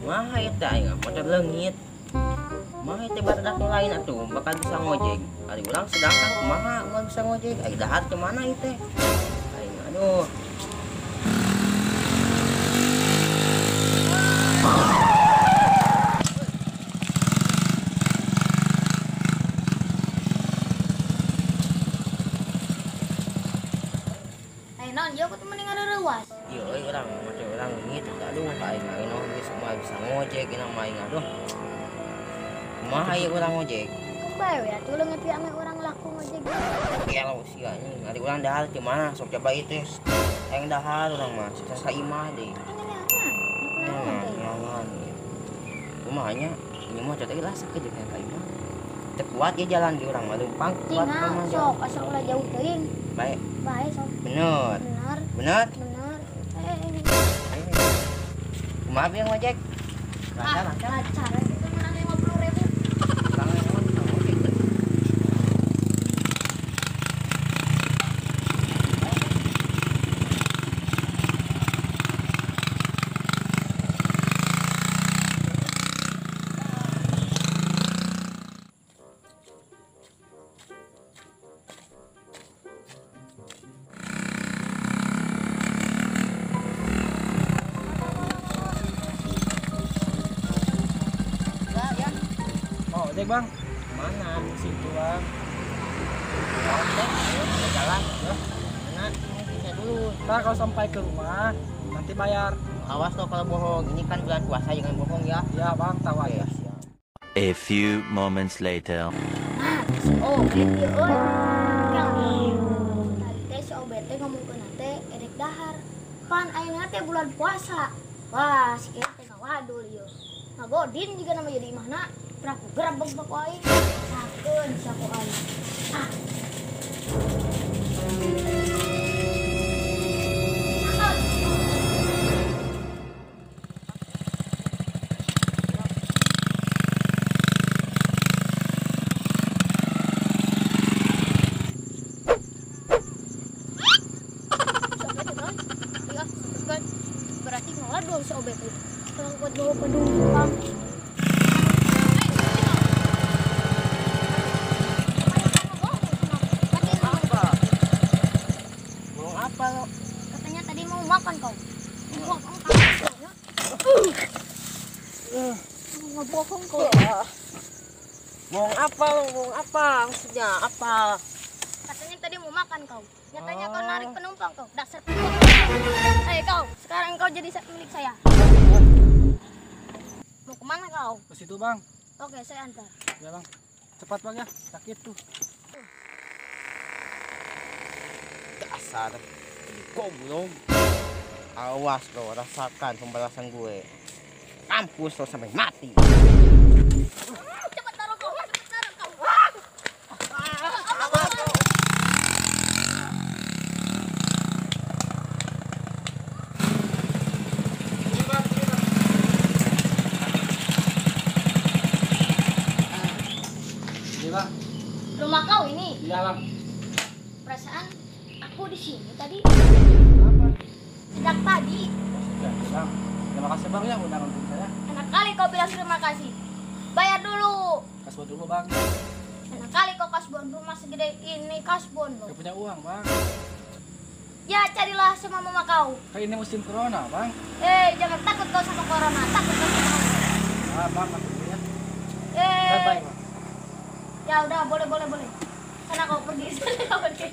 Mah eta aing motor leungit. Mah teh barudak nu lain atuh bakal bisa ngojek. Ari urang sedangkan kumaha moal bisa ngojek? Ai dahar ke mana ieu teh? Aing aduh. Non, yo kudu mending ada rewas. Ieu euy urang motor urang leungit aduh aing naon geus moal bisa ngojek inang mah aing aduh. Kumaha ieu urang ngojek? Bae ya, tuh leungit ame orang laku ngojek. Kelo sia anjing, ari urang dahar di mana? Sok coba ieu teh. Aing dahar urang mah, sukses ka imah deui. Nyangan. Kumaha nya? Ieu mah coba lah sakit jeung ka imah. Teu kuat ya jalan di urang mah leumpang kuat mah. Sok asal ulah jauh teuing. Bae. Bae sok. Bener. Bener. Bener. Bener. Kumaha bieu ngojek? Lancar. Lancar. Itu menang 50.000. Urang naon ngojek teh. Ojek bang, Mana? Situ bang. Oke, ayo kita jalan. Ya. Mana? Bisa dulu. ntar kalau sampai ke rumah nanti bayar. Awas tuh kalau bohong. Ini kan bulan puasa jangan bohong ya. Ya bang, tahu Oke, aja. siap. A few moments later. Oh, gitu euy. Tadi teh si OBT ngomongkeun teh erek dahar. Pan ayeuna teh bulan puasa. Wah, si kieu teh ngawadul ieu. Ngagodin juga nama jadi imahna. Praku gerebek ku aing. Sakeun saku aing. Ah. Berarti ngawadul si OBT. Kalau buat bawa penumpang. Bohong apa lo? Katanya tadi mau makan kau. Ngebohong kau. Bohong apa lo? Bohong apa? Maksudnya apa? Katanya tadi mau makan kau. Nyatanya kau narik penumpang kau. Dasar penumpang. Hei kau, sekarang kau jadi milik saya. Mau kemana kau? Ke situ bang. Oke, saya antar. Ya bang, cepat bang ya, sakit tuh. Dasar goblok. Awas lo, rasakan pembalasan gue. Kampus lo sampai mati. Cepat taruh kau, cepat taruh kau. Iya bang. Rumah kau ini. Iya bang. Perasaan aku di sini tadi. Apa? Sejak tadi. Ya, bang. Terima kasih bang ya udah nonton saya. Enak kali kau bilang terima kasih. Bayar dulu. Kasih dulu bang. Enak kali kau kasbon rumah segede ini kasbon lo. Gak punya uang bang. Ya carilah sama mama kau. Kayak ini musim corona bang. Jangan takut kau sama corona. Takut kau sama corona. Ah bang, masuk dulu ya. Bye bye bang. Ya udah boleh. Sana kau pergi. Sana kau pergi.